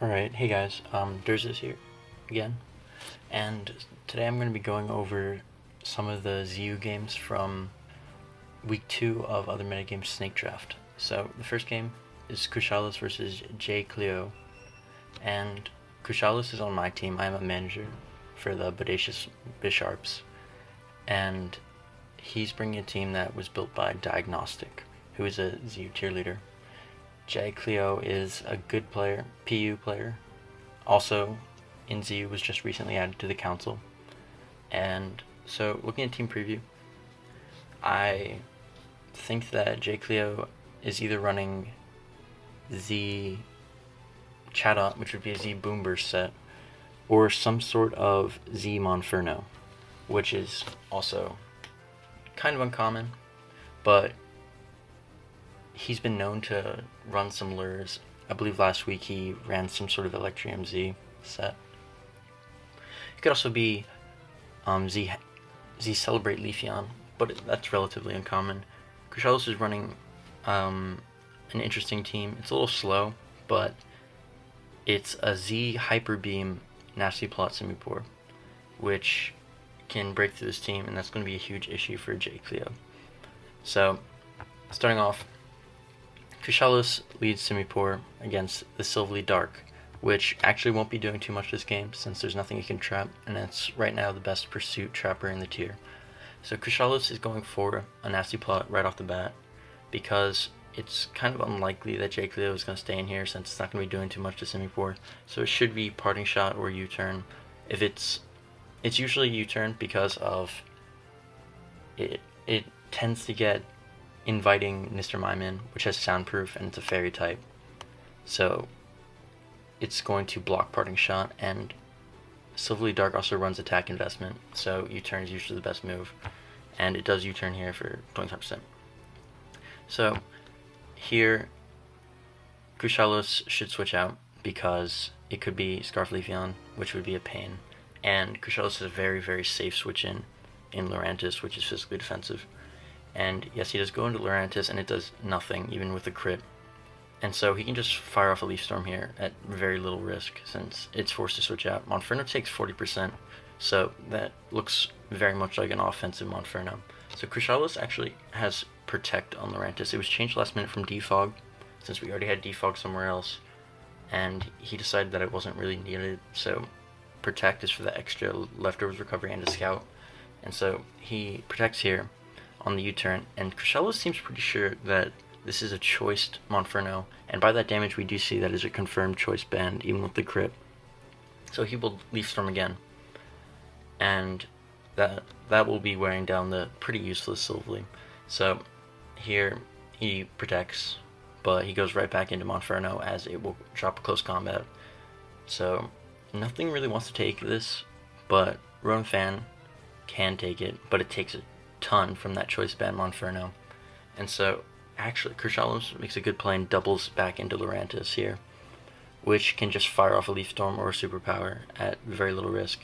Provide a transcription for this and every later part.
Alright, hey guys, Durza's here again, and today I'm going to be going over some of the ZU games from week 2 of Other Metagames Snake Draft. So the first game is Kushalos versus Jklioe, and Kushalos is on my team. I'm a manager for the Bodacious Bisharps, and he's bringing a team that was built by Diagnostic, who is a ZU tier leader. Jklioe is a good player, PU player. Also, in ZU was just recently added to the council. And so, looking at team preview, I think that Jklioe is either running Z Chatot, which would be a Z Boomburst set, or some sort of Z Monferno, which is also kind of uncommon, but he's been known to run some lures. I believe last week he ran some sort of Electrium Z set. It could also be Z Celebrate Leafeon, but that's relatively uncommon. Kushalos is running an interesting team. It's a little slow, but it's a Z Hyper Beam Nasty Plot Simipour, which can break through this team, and that's going to be a huge issue for Jklioe. So, starting off, Kushalos leads Simipour against the Silvally Dark, which actually won't be doing too much this game since there's nothing it can trap, and it's right now the best pursuit trapper in the tier. So Kushalos is going for a Nasty Plot right off the bat, because it's kind of unlikely that Jklioe is going to stay in here since it's not going to be doing too much to Simipour, so it should be Parting Shot or U-Turn. If it's usually U-Turn because of it tends to get inviting Mr. Mime, which has soundproof and it's a fairy type, so it's going to block Parting Shot, and Silvally Dark also runs attack investment, so U-turn is usually the best move, and it does U-turn here for 25%. So here Kushalos should switch out because it could be Scarf Leafeon, which would be a pain, and Kushalos is a very, very safe switch in Lurantis, which is physically defensive. And yes, he does go into Lurantis, and it does nothing, even with a crit. And so he can just fire off a Leaf Storm here at very little risk, since it's forced to switch out. Monferno takes 40%, so that looks very much like an offensive Monferno. So Kushalos actually has Protect on Lurantis. It was changed last minute from Defog, since we already had Defog somewhere else, and he decided that it wasn't really needed, so Protect is for the extra leftovers recovery and a Scout. And so he protects here on the U-turn, and Kushalos seems pretty sure that this is a choiced Monferno, and by that damage we do see that is a confirmed choice band, even with the crit. So he will Leaf Storm again, and that will be wearing down the pretty useless Silvally. So here he protects, but he goes right back into Monferno as it will drop a close combat. So nothing really wants to take this, but Rowan Fan can take it, but it takes a ton from that choice band Monferno. And so actually Kushalos makes a good play and doubles back into Lurantis here, which can just fire off a Leaf Storm or a Superpower at very little risk,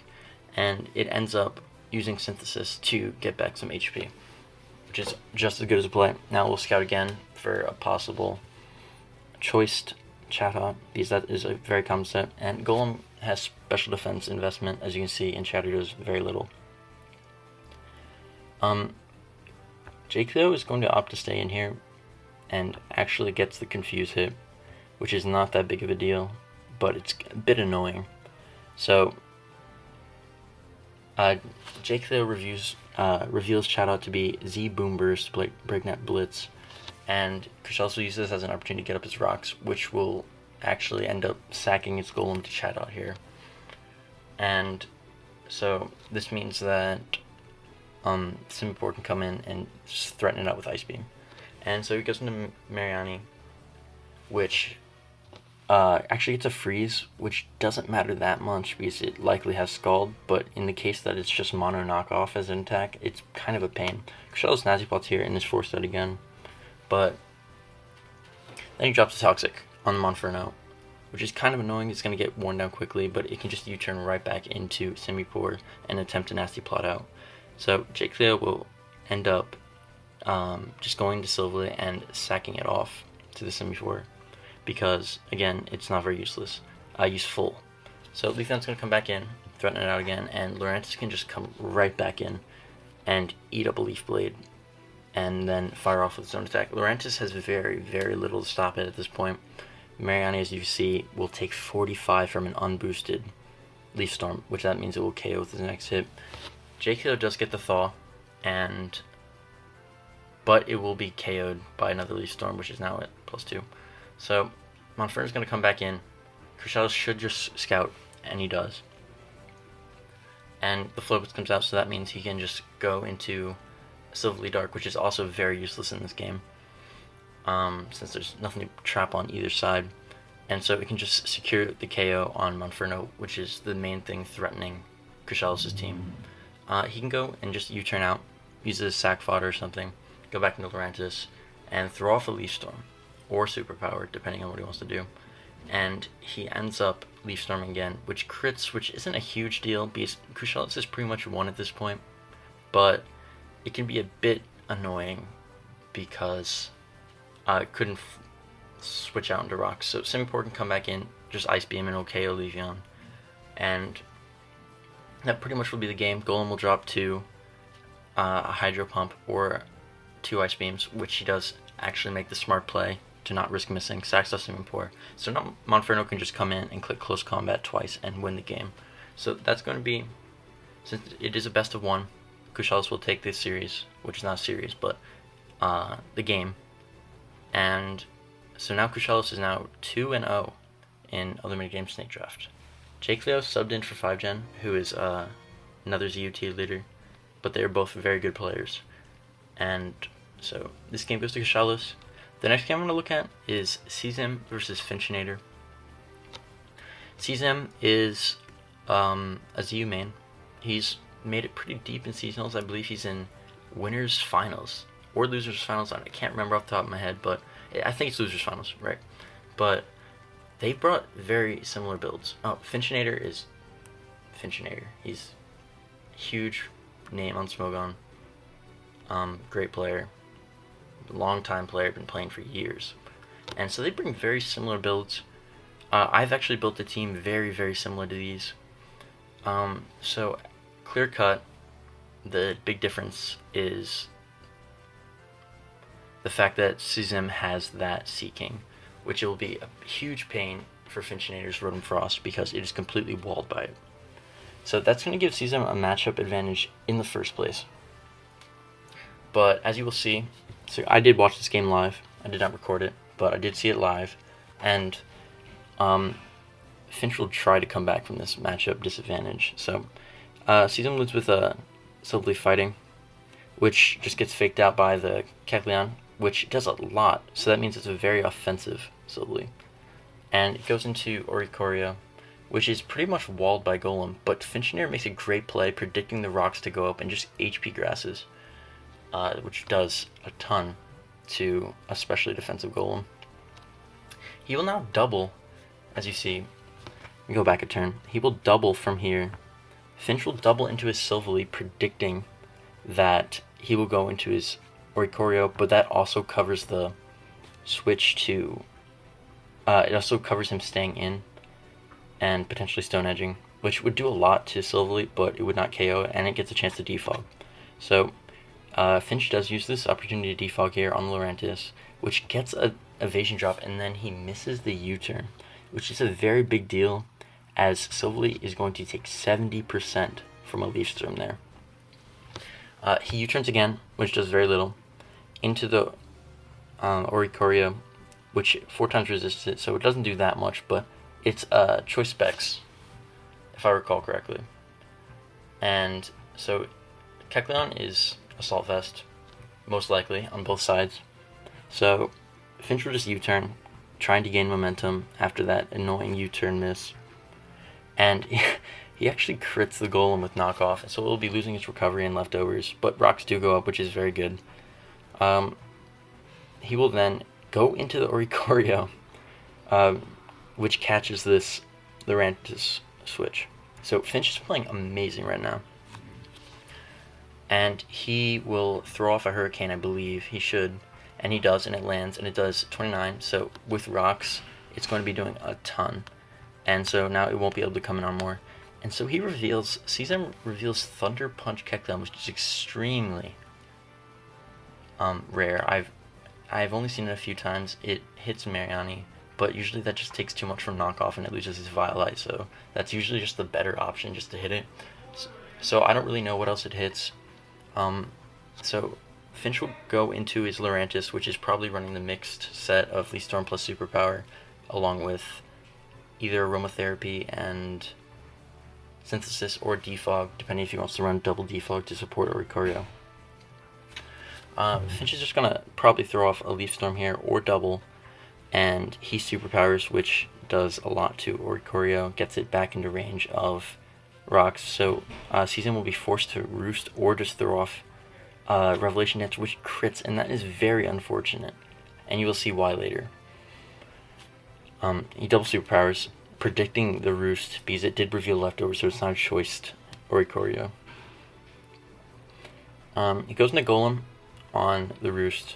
and it ends up using Synthesis to get back some HP, which is just as good as a play. Now we'll scout again for a possible choiced Chatot, because that is a very common set, and Golem has special defense investment, as you can see, and Chatot does very little. Jklioe is going to opt to stay in here and actually gets the Confuse hit, which is not that big of a deal, but it's a bit annoying. So Jklioe reveals Chatot to be Z Boomburst Breakneck Blitz, and Kushalos will use this as an opportunity to get up his rocks, which will actually end up sacking its Golem to Chatot here. And so this means that Simipour can come in and just threaten it out with Ice Beam. And so he goes into Mariani, which actually gets a freeze, which doesn't matter that much because it likely has Scald, but in the case that it's just mono knockoff as an attack, it's kind of a pain. Kushalos Nazi Plots here and is forced out again, but then he drops a Toxic on the Monferno, which is kind of annoying. It's going to get worn down quickly, but it can just U-turn right back into Simipour and attempt to Nasty Plot out. So Jklioe will end up just going to Silvally and sacking it off to the Simipour, because again it's not very useless. use full. So Leafeon's going to come back in, threaten it out again, and Lurantis can just come right back in and eat up a Leaf Blade and then fire off with its own attack. Lurantis has very, very little to stop it at this point. Mariani, as you see, will take 45 from an unboosted Leaf Storm, which that means it will KO with his next hit. Jklioe does get the Thaw, but it will be KO'd by another Leaf Storm, which is now at +2. So Monferno's going to come back in. Kushalos should just scout, and he does. And the Flowblitz comes out, so that means he can just go into Silverly Dark, which is also very useless in this game, since there's nothing to trap on either side. And so it can just secure the KO on Monferno, which is the main thing threatening Kushalos' team. He can go and just U-turn out, use his sack fodder or something, go back into Lurantis, and throw off a Leaf Storm, or Superpower, depending on what he wants to do. And he ends up Leaf Storming again, which crits, which isn't a huge deal, because Kushalos is pretty much won at this point, but it can be a bit annoying because it couldn't switch out into rocks. So Simipour can come back in, just Ice Beam, and KO Leafeon. And that pretty much will be the game. Golem will drop to a Hydro Pump or 2 Ice Beams, which he does actually make the smart play to not risk missing. Sacks off Simipour. So now Monferno can just come in and click Close Combat twice and win the game. So that's going to be, since it is a best of 1, Kushalos will take this series, which is not a series, but the game. And so now Kushalos is now 2-0 in other minigames Snake Draft. Jklioe subbed in for 5gen, who is another ZUT leader, but they are both very good players. And so this game goes to Kushalos. The next game I'm going to look at is czim versus Finchinator. czim is a ZU main. He's made it pretty deep in seasonals. I believe he's in winners finals or losers finals. I can't remember off the top of my head, but I think it's losers finals, right? But they brought very similar builds. Oh, Finchinator is Finchinator. He's a huge name on Smogon. Great player, long time player, been playing for years, and so they bring very similar builds. I've actually built a team very, very similar to these. So clear cut, the big difference is the fact that czim has that Seeking, which will be a huge pain for Finchinator's Rotom Frost because it is completely walled by it. So that's going to give czim a matchup advantage in the first place. But as you will see, so I did watch this game live. I did not record it, but I did see it live, and Finch will try to come back from this matchup disadvantage. So czim leads with a Silverleaf Fighting, which just gets faked out by the Kecleon, which does a lot. So that means it's a very offensive Silverleaf. And it goes into Oricorio, which is pretty much walled by Golem, but Finchinator makes a great play predicting the rocks to go up and just HP grasses, which does a ton to especially defensive Golem. He will now double, as you see. Let me go back a turn. He will double from here. Finch will double into his Silverleaf, predicting that he will go into his Oricorio, but that also covers the switch to... it also covers him staying in and potentially Stone Edging, which would do a lot to Silverleaf, but it would not KO it, and it gets a chance to defog. So Finch does use this opportunity to defog here on Lurantis, which gets a evasion drop, and then he misses the U-turn, which is a very big deal, as Silverleaf is going to take 70% from a Leaf Storm there. He U-turns again, which does very little, into the Oricorio, which 4 times resisted it, so it doesn't do that much, but it's choice specs, if I recall correctly. And so Kecleon is Assault Vest, most likely, on both sides. So Finch will just U-turn, trying to gain momentum after that annoying U-turn miss. And he actually crits the Golem with knockoff, so it will be losing its recovery and leftovers, but rocks do go up, which is very good. He will then go into the Oricorio, which catches this Lurantis switch. So Finch is playing amazing right now. And he will throw off a Hurricane, I believe. He should. And he does, and it lands, and it does 29. So with rocks, it's going to be doing a ton. and so now it won't be able to come in on more. And so he reveals, czim reveals Thunder Punch Kecleon, which is extremely rare. I've only seen it a few times. It hits Mariani, but usually that just takes too much from knockoff and it loses its Violite, so that's usually just the better option, just to hit it. So I don't really know what else it hits. So Finch will go into his Lurantis, which is probably running the mixed set of Leaf Storm plus Superpower, along with either Aromatherapy and Synthesis or Defog, depending if he wants to run double Defog to support Oricorio. Finch is just going to probably throw off a Leaf Storm here, or double, and he Superpowers, which does a lot to Oricorio, gets it back into range of rocks, so czim will be forced to Roost or just throw off Revelation Dance, which crits, and that is very unfortunate, and you will see why later. He double Superpowers, predicting the Roost, because it did reveal Leftover, so it's not a choiced Oricorio. He goes into Golem on the Roost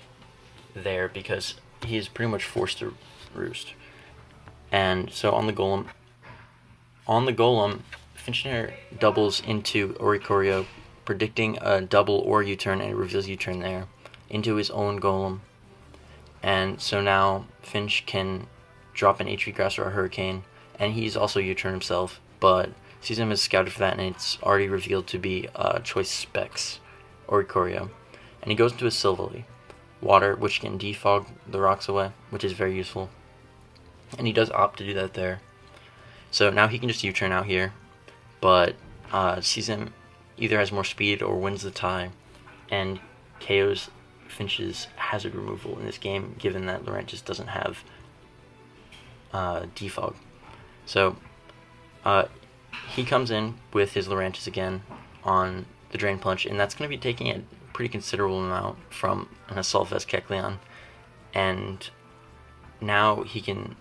there, because he is pretty much forced to Roost. And so on the Golem, Finchinator doubles into Oricorio, predicting a double or U-turn, and it reveals U-turn there, into his own Golem. And so now Finch can drop an HV Grass or a Hurricane, and he's also U-turn himself, but czim has scouted for that, and it's already revealed to be Choice Specs Oricorio. And he goes into his Silvally, Water, which can defog the rocks away, which is very useful. And he does opt to do that there. So now he can just U-turn out here, but czim either has more speed or wins the tie, and KOs Finch's Hazard removal in this game, given that Lurantis doesn't have defog. So he comes in with his Lurantis again on the Drain Punch, and that's going to be taking a pretty considerable amount from an Assault Vest Kecleon, and now he can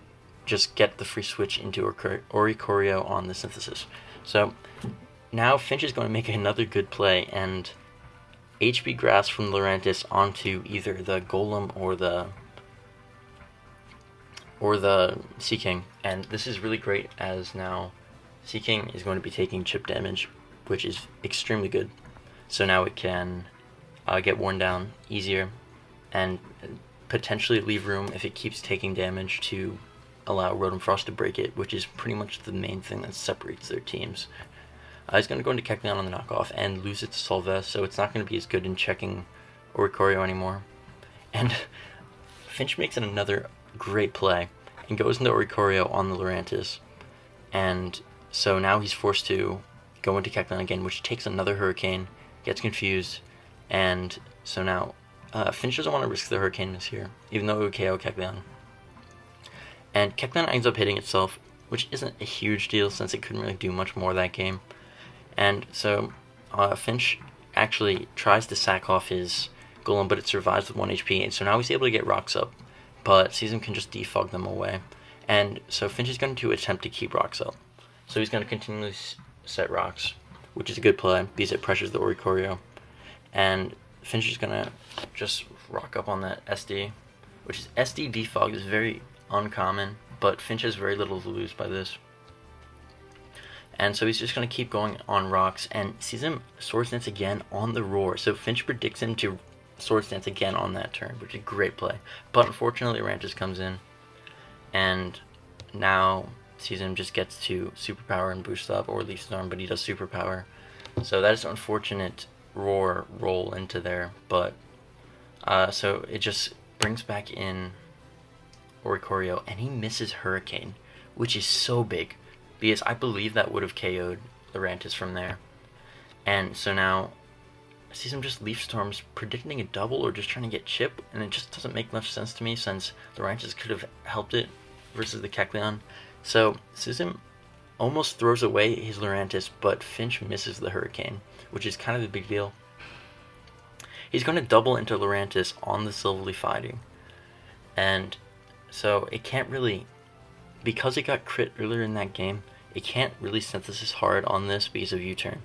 just get the free switch into Oricorio on the Synthesis. So now Finch is going to make another good play, and HB Grass from Lurantis onto either the Golem or the Sea King, and this is really great, as now Sea King is going to be taking chip damage, which is extremely good. So now it can get worn down easier, and potentially leave room, if it keeps taking damage, to allow Rotom Frost to break it, which is pretty much the main thing that separates their teams. He's going to go into Kecleon on the knockoff and lose it to Solvest, so it's not going to be as good in checking Oricorio anymore. And Finch makes another great play and goes into Oricorio on the Lurantis, and so now he's forced to go into Kecleon again, which takes another Hurricane, gets confused, and so now Finch doesn't want to risk the Hurricane miss here, even though it would KO Kecleon. And Kecleon ends up hitting itself, which isn't a huge deal since it couldn't really do much more that game. And so Finch actually tries to sack off his Golem, but it survives with 1 HP, and so now he's able to get rocks up, but czim can just defog them away. And so Finch is going to attempt to keep rocks up. So he's going to continually set rocks, which is a good play because it pressures the Oricorio. And Finch is going to just rock up on that SD, which is SD defog is very uncommon, but Finch has very little to lose by this. And so he's just going to keep going on rocks, and czim Swords Dance again on the Roar. So Finch predicts him to Swords Dance again on that turn, which is a great play. But unfortunately, Rantis comes in, and now czim just gets to Superpower and Boost Up, or Leaf Storm, but he does Superpower. So that is an unfortunate Roar roll into there, but so it just brings back in Oricorio, and he misses Hurricane, which is so big, because I believe that would have KO'd Lurantis from there. And so now czim just Leaf Storms, predicting a double or just trying to get chip, and it just doesn't make much sense to me since Lurantis could have helped it versus the Kecleon. So czim almost throws away his Lurantis, but Finch misses the Hurricane, which is kind of a big deal. He's going to double into Lurantis on the Silvally Fighting, and so it can't really, because it got crit earlier in that game, it can't really Synthesis hard on this because of U-turn.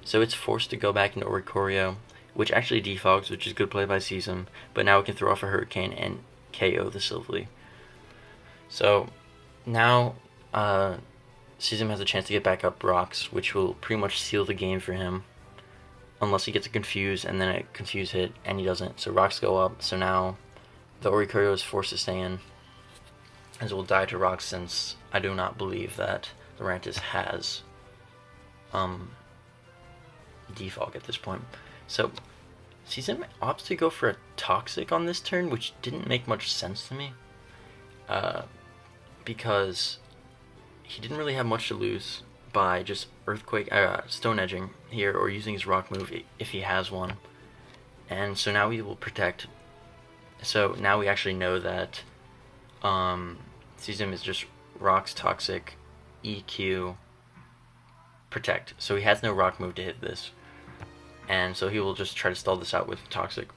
So it's forced to go back into Oricorio, which actually defogs, which is good play by czim, but now it can throw off a Hurricane and KO the Silvally. So now czim has a chance to get back up rocks, which will pretty much seal the game for him. Unless he gets a confuse, and then a confuse hit, and he doesn't. So rocks go up, so now the Evigaro is forced to stay in, as it will die to rocks, since I do not believe that Lurantis has defog at this point. So czim opts to go for a Toxic on this turn, which didn't make much sense to me, because he didn't really have much to lose by just Stone Edging here, or using his rock move if he has one. And so now he will protect. So now we actually know that czim is just rocks, Toxic, EQ, protect. So he has no rock move to hit this. And so he will just try to stall this out with Toxic.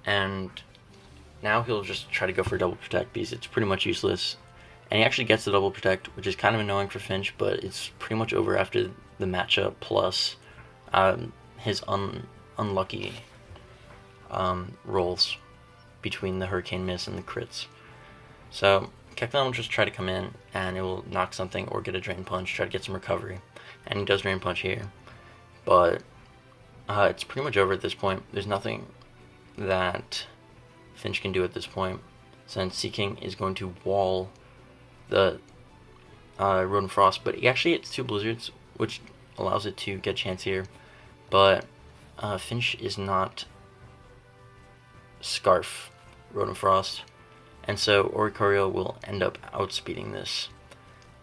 And now he'll just try to go for double protect because it's pretty much useless. And he actually gets the double protect, which is kind of annoying for Finch, but it's pretty much over after the matchup, plus his unlucky rolls between the Hurricane Miss and the crits. So Keklan will just try to come in, and it will knock something or get a Drain Punch, try to get some recovery. And he does Drain Punch here. But it's pretty much over at this point. There's nothing that Finch can do at this point, since Seaking is going to wall the Road and Frost, but he actually hits 2 Blizzards, which allows it to get chance here. But Finch is not Scarf Road and Frost, and so Evigaro will end up outspeeding this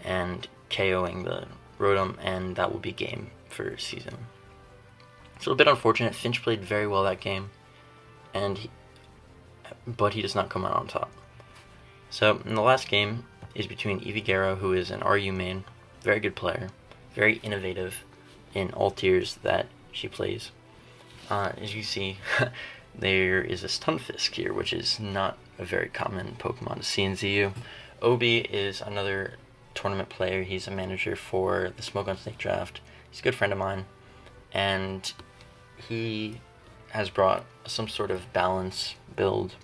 and KOing the Rotom, and that will be game for czim. It's a little bit unfortunate. Finch played very well that game, but he does not come out on top. So in the last game is between Evigaro, who is an RU main, very good player, very innovative in all tiers that she plays. As you see, there is a Stunfisk here, which is not a very common Pokemon to see in ZU. Obii is another tournament player. He's a manager for the Smoke on Snake draft. He's a good friend of mine, and he has brought some sort of balance build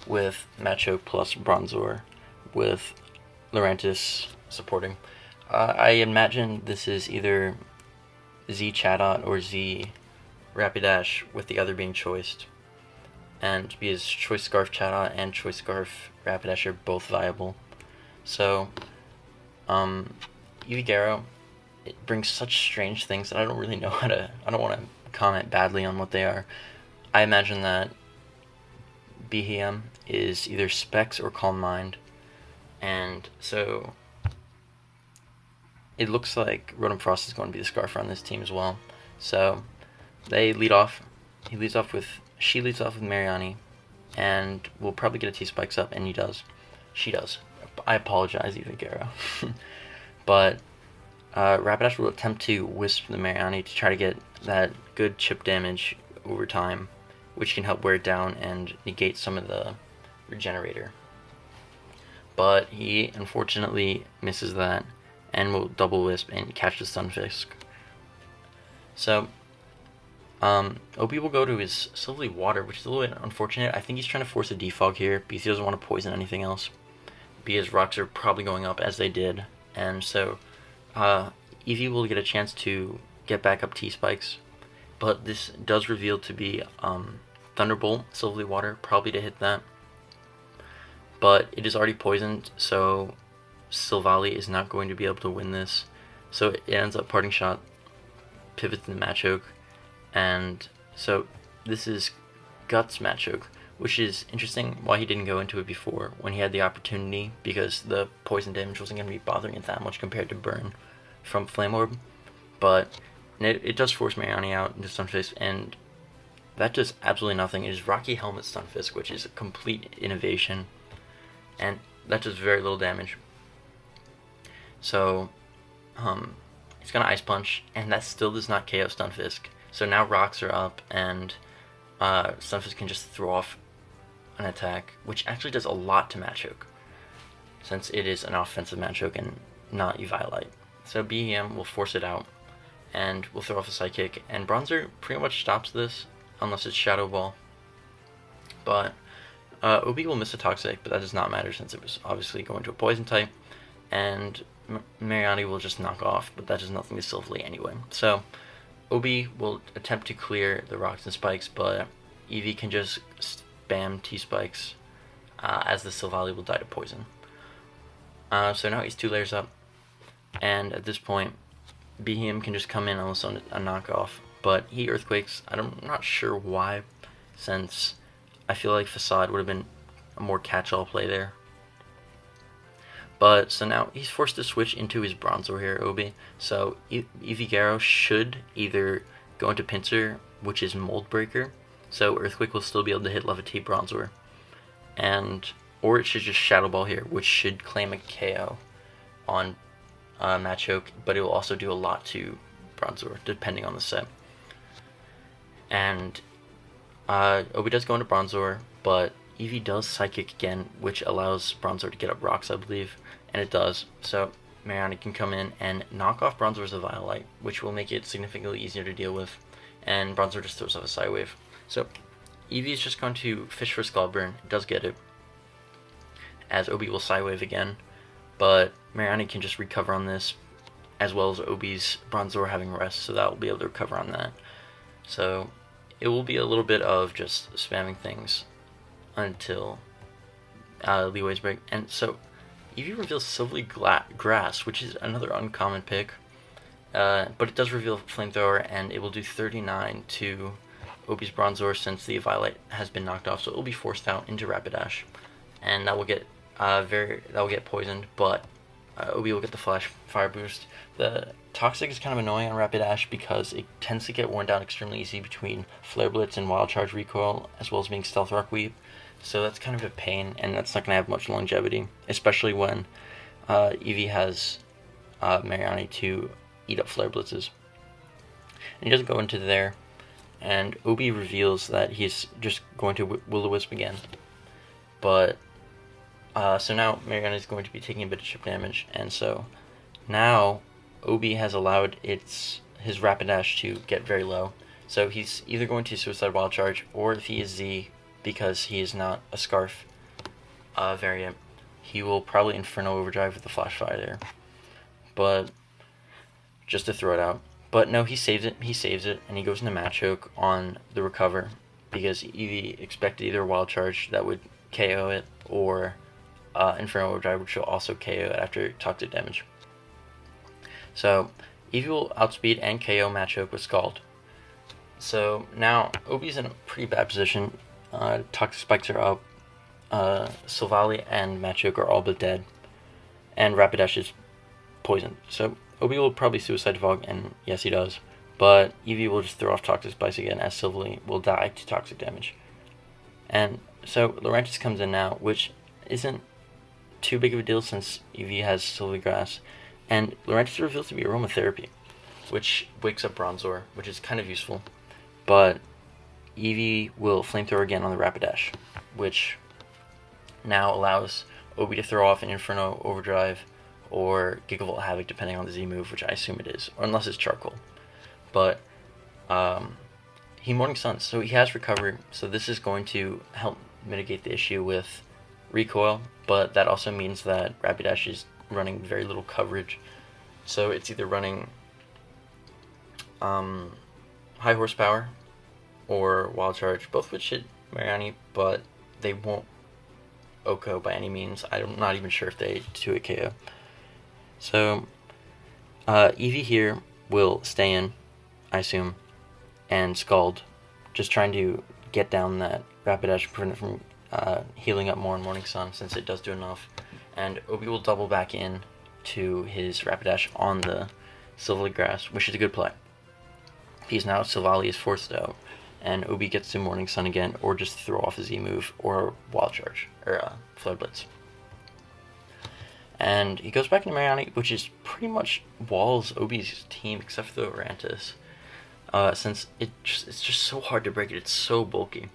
with Machoke plus Bronzor, with Lurantis supporting. I imagine this is either Z Chatot or Z Rapidash, with the other being choiced. And because Choice Scarf Chatot and Choice Scarf Rapidash are both viable. So, Evigaro, it brings such strange things that I don't really know how to... I don't want to comment badly on what they are. I imagine that Behem is either Specs or Calm Mind. And so it looks like Rotom Frost is going to be the Scarfer on this team as well. So they lead off. She leads off with Mariani, and we'll probably get a T-Spikes up, and he does. She does. I apologize, Evigaro. But Rapidash will attempt to Wisp the Mariani to try to get that good chip damage over time, which can help wear it down and negate some of the Regenerator. But he unfortunately misses that and will double Wisp and catch the Stunfisk. So Obii will go to his Silvally Water, which is a little bit unfortunate. I think he's trying to force a defog here because he doesn't want to poison anything else, because rocks are probably going up as they did. And so Eevee will get a chance to get back up T-Spikes, but this does reveal to be Thunderbolt, Silvally Water, probably to hit that. But it is already poisoned, so Silvally is not going to be able to win this. So it ends up Parting Shot, pivots to the Machoke, and so this is Guts Machoke, which is interesting why he didn't go into it before when he had the opportunity, because the poison damage wasn't going to be bothering it that much compared to Burn from Flame Orb. But it does force Mariani out into Stunfisk, and that does absolutely nothing. It is Rocky Helmet Stunfisk, which is a complete innovation, and that does very little damage. So it's going to Ice Punch, and that still does not KO Stunfisk. So now rocks are up, and Stunfisk can just throw off an attack, which actually does a lot to Machoke, since it is an offensive Machoke and not Eviolite. So BEM will force it out, and will throw off a Psychic, and Bronzer pretty much stops this, unless it's Shadow Ball. But Obii will miss a Toxic, but that does not matter since it was obviously going to a Poison type, and Mariani will just knock off, but that does nothing to Silvally anyway. So Obii will attempt to clear the Rocks and Spikes, but Eevee can just spam T-Spikes as the Silvally will die to Poison. So now he's 2 layers up, and at this point, Behem can just come in almost on a knockoff, but he Earthquakes. I'm not sure why, since I feel like Facade would have been a more catch-all play there. But, so now he's forced to switch into his Bronzor here, Obii. So Evigaro should either go into Pinsir, which is Mold Breaker, so Earthquake will still be able to hit Levitate Bronzor. Or it should just Shadow Ball here, which should claim a KO on Machoke, but it will also do a lot to Bronzor, depending on the set. And Obii does go into Bronzor, but Eevee does Psychic again, which allows Bronzor to get up Rocks, I believe, and it does. So Mariani can come in and knock off Bronzor's Eviolite, which will make it significantly easier to deal with, and Bronzor just throws off a Psy Wave. So Eevee is just going to fish for Scald Burn. It does get it, as Obii will Psy Wave again, but Mariani can just recover on this, as well as Obi's Bronzor having rest, so that will be able to recover on that. So it will be a little bit of just spamming things until Leeway's break. And so Eevee reveals Silvally Grass, which is another uncommon pick, but it does reveal Flamethrower, and it will do 39 to Obi's Bronzor since the Eviolite has been knocked off, so it will be forced out into Rapidash, and that will get poisoned, but Obii will get the Flash Fire Boost. The Toxic is kind of annoying on Rapidash because it tends to get worn down extremely easy between Flare Blitz and Wild Charge Recoil, as well as being Stealth Rock Weep. So that's kind of a pain, and that's not going to have much longevity, especially when Eevee has Mariani to eat up Flare Blitzes. And he doesn't go into there, and Obii reveals that he's just going to Will-O-Wisp again. But so now Mariani is going to be taking a bit of chip damage, and so now Obii has allowed his Rapidash to get very low. So he's either going to Suicide Wild Charge, or if he is Z, because he is not a Scarf variant, he will probably Inferno Overdrive with the Flash Fire there. But just to throw it out. But no, he saves it, and he goes into Machoke on the recover, because Eevee expected either Wild Charge that would KO it, or Inferno Overdrive, which will also KO it after Toxic damage. So Eevee will outspeed and KO Machoke with Scald. So now Obie's in a pretty bad position. Toxic Spikes are up, Silvally and Machoke are all but dead, and Rapidash is poisoned. So Obii will probably Suicide Fog, and yes, he does. But Eevee will just throw off Toxic Spikes again, as Silvally will die to Toxic damage. And so Lurantis comes in now, which isn't too big of a deal since Eevee has Silvally Grass. And Lurantis reveals to be Aromatherapy, which wakes up Bronzor, which is kind of useful. But Eevee will Flamethrower again on the Rapidash, which now allows Obii to throw off an Inferno Overdrive or Gigavolt Havoc, depending on the Z move, which I assume it is, or unless it's Charcoal. But he Morning Sun, so he has Recovery, so this is going to help mitigate the issue with Recoil, but that also means that Rapidash is running very little coverage, so it's either running High Horsepower or Wild Charge, both which hit Mariani, but they won't Oko by any means. I'm not even sure if they do a KO. So Eevee here will stay in, I assume, and Scald, just trying to get down that Rapidash and prevent it from healing up more in Morning Sun, since it does do enough. And Obii will double back in to his Rapidash on the Silvally Grass, which is a good play. Because now Silvally is forced out, and Obii gets to Morning Sun again, or just throw off a Z move, or Wild Charge, or Flare Blitz. And he goes back into Mariani, which is pretty much walls Obie's team, except for the Lurantis, since it's just so hard to break it, it's so bulky.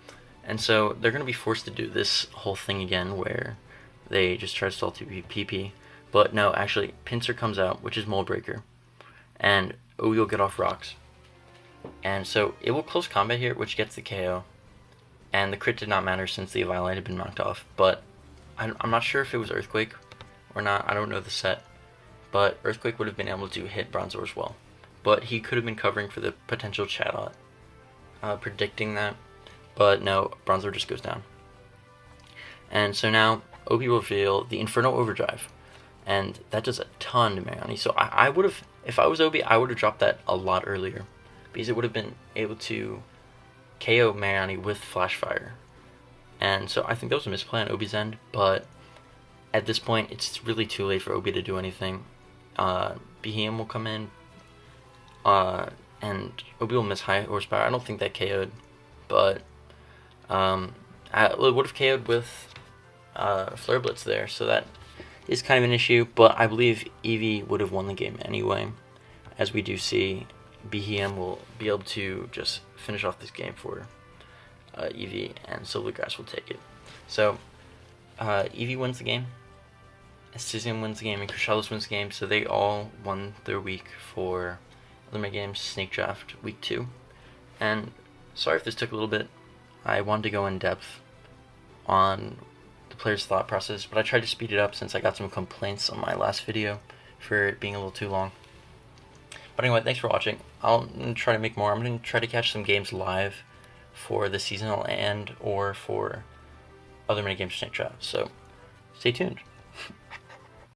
And so they're going to be forced to do this whole thing again, where they just try to stall PP. But no, actually, Pinsir comes out, which is Mold Breaker, and Obii will get off Rocks. And so it will close combat here, which gets the KO. and the crit did not matter since the Violet had been knocked off. But I'm not sure if it was Earthquake or not. I don't know the set, but Earthquake would have been able to hit Bronzor as well. But he could have been covering for the potential Chatot, predicting that. But no, Bronzor just goes down. And so now Obi will reveal the Infernal Overdrive, and that does a ton to Mariani. So I would have, if I was Obi, I would have dropped that a lot earlier, because it would have been able to KO Mariani with Flash Fire. And so I think that was a misplay on Obi's end, but at this point it's really too late for Obi to do anything. Behem will come in, and Obi will miss high horsepower. I don't think that KO'd, but it would have KO'd with Flare Blitz there, so that is kind of an issue, but I believe Eevee would have won the game anyway. As we do see, Behem will be able to just finish off this game for Eevee, and Silvergrass will take it. So Eevee wins the game, Astizium wins the game, and Kushalos wins the game, so they all won their week for Other Metagames Snake Draft Week 2. And sorry if this took a little bit. I wanted to go in depth on the player's thought process, but I tried to speed it up since I got some complaints on my last video for it being a little too long. But anyway, thanks for watching. I'm going to try to make more. I'm going to try to catch some games live for the seasonal and or for Other Metagames Snake Draft. So stay tuned.